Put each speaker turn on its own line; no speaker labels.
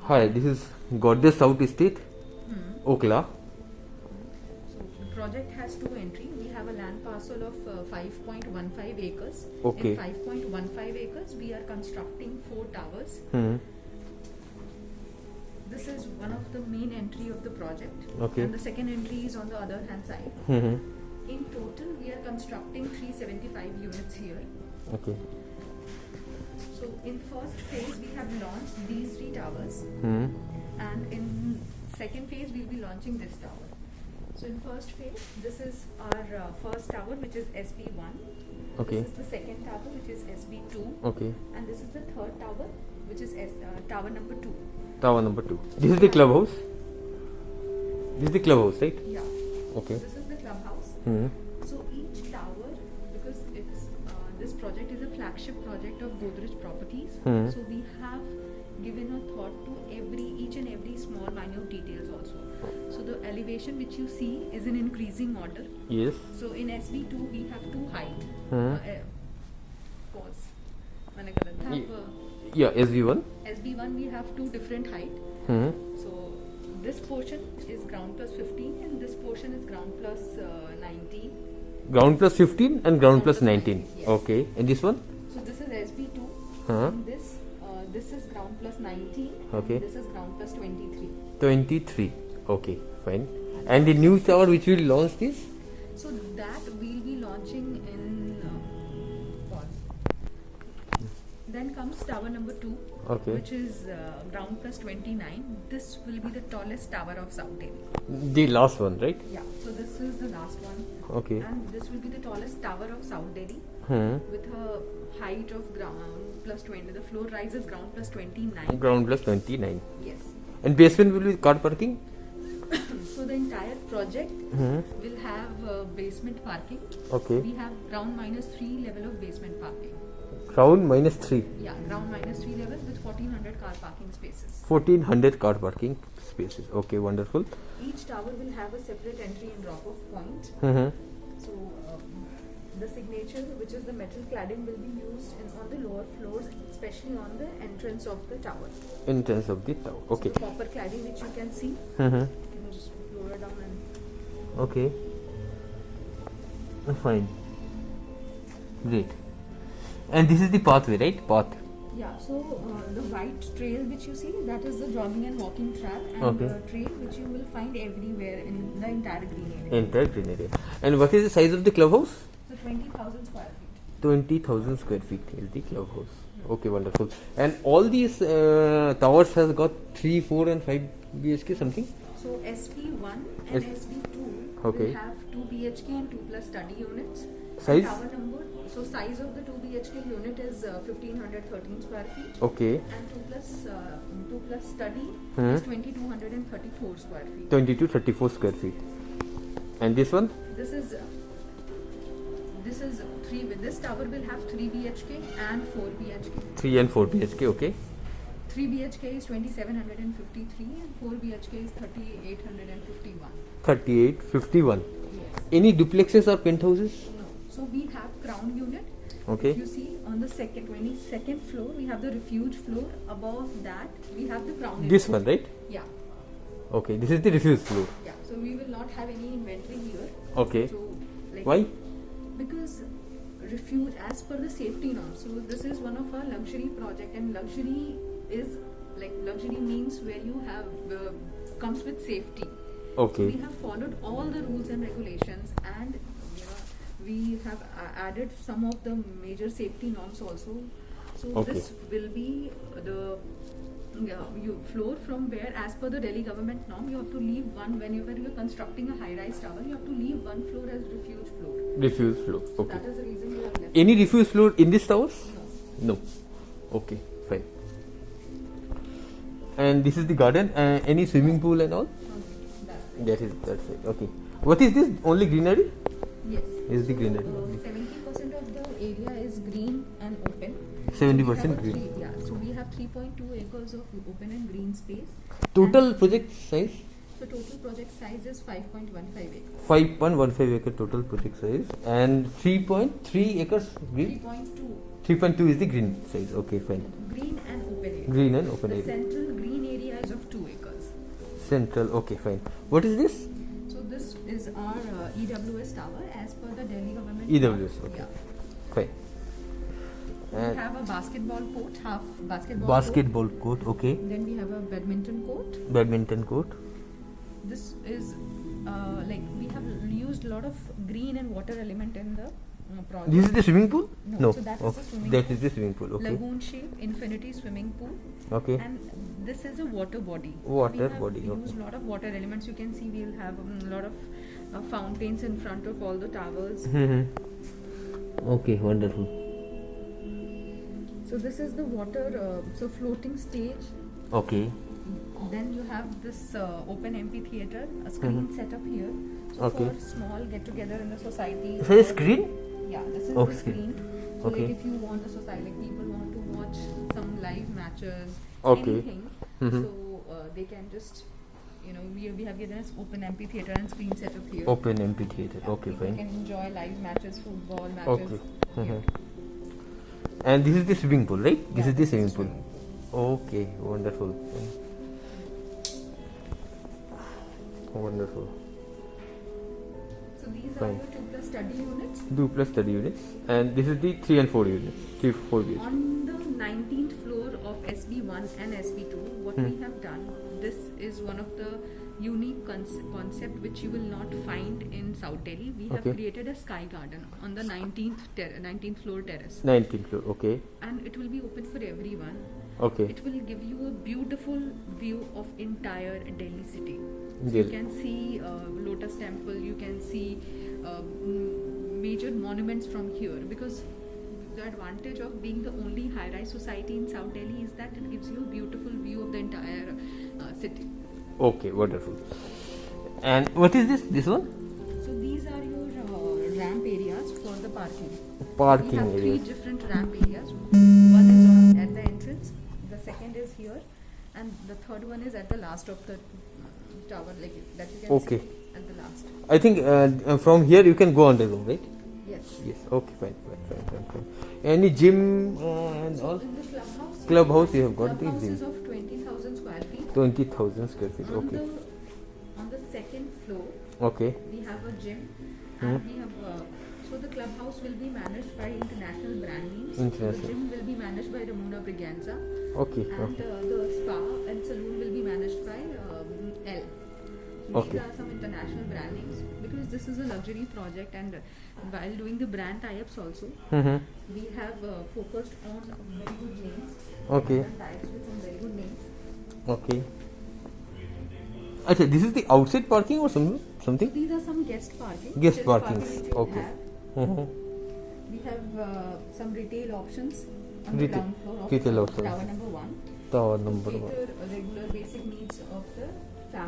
Hi, this is Godrej South Estate, Okla.
So the project has two entries. We have a land parcel of 5.15 acres.
Okay.
In 5.15 acres, we are constructing 4 towers. This is one of the main entry of the project.
Okay.
And the second entry is on the other hand side. In total, we are constructing 375 units here.
Okay.
So in first phase, we have launched these 3 towers. And in second phase, we'll be launching this tower. So in first phase, this is our first tower, which is SB1.
Okay.
This is the second tower, which is SB2.
Okay.
And this is the third tower, which is tower number 2.
Tower number 2. This is the clubhouse. This is the clubhouse, right?
Yeah.
Okay.
This is the clubhouse. So each tower, because it's this project is a flagship project of Godrej Properties, so we have given a thought to each and every small minute details also. So the elevation which you see is in increasing order.
Yes.
So in SB2 we have 2 height. Pause. मैंने गलत था.
Yeah, SB1.
SB1 we have 2 different height. So this portion is ground plus 15 and this portion is ground plus 19.
Ground plus 15 and ground plus 19.
Yes.
Okay. And this one?
So this is SB2. And this is ground plus 19.
Okay.
And this is ground plus 23.
23. Okay, fine. And the new tower which will launch this?
So that we'll be launching in Then comes tower number 2,
Okay.
which is ground plus 29. This will be the tallest tower of South Delhi.
The last one, right?
Yeah. So this is the last one.
Okay.
And this will be the tallest tower of South Delhi with a height of ground plus 20. The floor rises ground plus 29.
Ground plus 29.
Yes.
And basement will be car parking?
So the entire project will have basement parking.
Okay.
We have ground minus 3 level of basement parking.
Ground minus 3.
Yeah, ground minus 3 levels with 1400 car parking spaces.
1400 car parking spaces. Okay, wonderful.
Each tower will have a separate entry and drop-off point. So the signature, which is the metal cladding, will be used on the lower floors, especially on the entrance of the tower.
Entrance of the tower. Okay.
So the copper cladding which you can see, you can just lower down and...
Okay. Fine. Great. And this is the pathway, right? Path.
Yeah, so the white trail which you see, that is the jogging and walking track, and
Okay.
the trail which you will find everywhere in the entire green area.
Entire green area. And what is the size of the clubhouse?
So 20,000 square feet.
20,000 square feet is the clubhouse. Okay, wonderful. And all these towers has got 3, 4 and 5 BHK something?
So SB1 and SB2
Okay.
will have 2 BHK and 2 plus study units.
Size?
Tower number, so size of the 2 BHK unit is 1513 square feet.
Okay.
And 2 plus study is 2234 square feet.
22, 34 square feet. And this one?
This is 3. This tower will have 3 BHK and 4 BHK.
3 and 4 BHK, okay.
3 BHK is 2753 and 4 BHK is 3851.
3851.
Yes.
Any duplexes or penthouses?
No. So we have ground unit.
Okay.
If you see on the 22nd floor, we have the refuge floor. Above that, we have the ground unit.
This one, right?
Yeah.
Okay. This is the refuse floor.
Yeah. So we will not have any inventory here.
Okay.
So like
Why?
Because refuge as per the safety norms. So this is one of our luxury project, and luxury is like luxury means where you have comes with safety.
Okay.
We have followed all the rules and regulations, and we have added some of the major safety norms also. So
Okay.
this will be the floor from where, as per the Delhi government norm, you have to leave one. Whenever you are constructing a high-rise tower, you have to leave one floor as refuge floor.
Refuse floor.
So
Okay.
that is the reason we have left.
Any refuse floor in this towers?
No.
No. Okay. Fine. And this is the garden. Any swimming pool and all?
That's
That's it. Okay. What is this? Only greenery?
Yes.
Is the greenery?
70% of the area is green and open.
70% green.
So we have 3.2 acres of open and green space.
Total project size?
So total project size is 5.15 acres.
5.15 acre total project size and 3.3 acres green.
3.2
3.2 is the green size. Okay, fine.
green and open area.
Green and open
The
area.
central green area high-rise of 2 acres.
Central. Okay, fine. What is this?
So this is our EWS tower as per the Delhi government.
EWS. Okay.
Yeah.
Fine.
We
And
have a basketball court, half basketball.
basketball court. Okay.
Court. Then we have a badminton court.
Badminton court.
This is like we have used a lot of green and water element in the project.
This is the swimming pool?
No, so that is the swimming
that
pool.
is the swimming pool. Okay.
Lagoon shape infinity swimming pool.
Okay.
And this is a water body.
Water
we
body,
have used
okay.
lot of water elements. You can see we'll have a lot of fountains in front of all the towers.
Okay, wonderful.
So this is the water, so floating stage.
Okay.
Then you have this open amphitheater, a screen set up here. So
Okay.
for small get together in the society.
So a screen?
Yeah, this is
Oh,
the
screen.
screen. So
Okay.
like if you want the society, like people want to watch some live matches,
Okay.
anything,
Mhm.
so they can just, we have given us open amphitheater and screen set up here.
Open amphitheater.
Yeah,
Okay,
people
fine.
can enjoy live matches, football matches.
Okay.
here.
And this is the swimming pool, right? This
Yeah,
is the
this is
swimming pool. Okay, wonderful. Wonderful.
So these are
Fine.
your 2+ study units.
2+ study units, and this is the 3 and 4 units. 3, 4 units.
On the 19th floor of SB1 and SB2, what we have done, this is one of the unique concept which you will not find in South Delhi. We have
Okay.
created a sky garden on the 19th floor terrace,
19th floor. Okay.
and it will be open for everyone.
Okay.
It will give you a beautiful view of entire Delhi city. So
Yes.
you can see Lotus Temple, you can see major monuments from here, because the advantage of being the only high-rise society in South Delhi is that it gives you a beautiful view of the entire city.
Okay, wonderful. And what is this? This one?
So these are your ramp areas for the parking.
Parking
We have 3
areas.
different ramp areas. One is at the entrance, the second is here, and the third one is at the last of the tower, like that you can
Okay.
see at the last.
I think from here you can go underground, right?
Yes.
Yes. Okay, fine. Any gym and all?
In the clubhouse.
Clubhouse you have got the
Clubhouse
gym.
is of 20,000 square feet.
20,000 square feet. Okay.
On the second floor,
Okay.
we have a gym, and we have so the clubhouse will be managed by international brand names.
International.
The gym will be managed by Ramona Briganza,
Okay.
and the spa and saloon will be managed by L. These
Okay.
are some international brand names, because this is a luxury project, and while doing the brand tie-ups also, we have focused on very good names.
Okay.
Done tie-ups with some very good names.
Okay. Okay, this is the outside parking or something?
These are some guest parking.
Guest
This
parkings,
parking which we
okay.
have. We have some retail options on the
Retail-
ground floor of
retail options.
tower number 1.
Tower number
To
1.
cater regular basic needs of the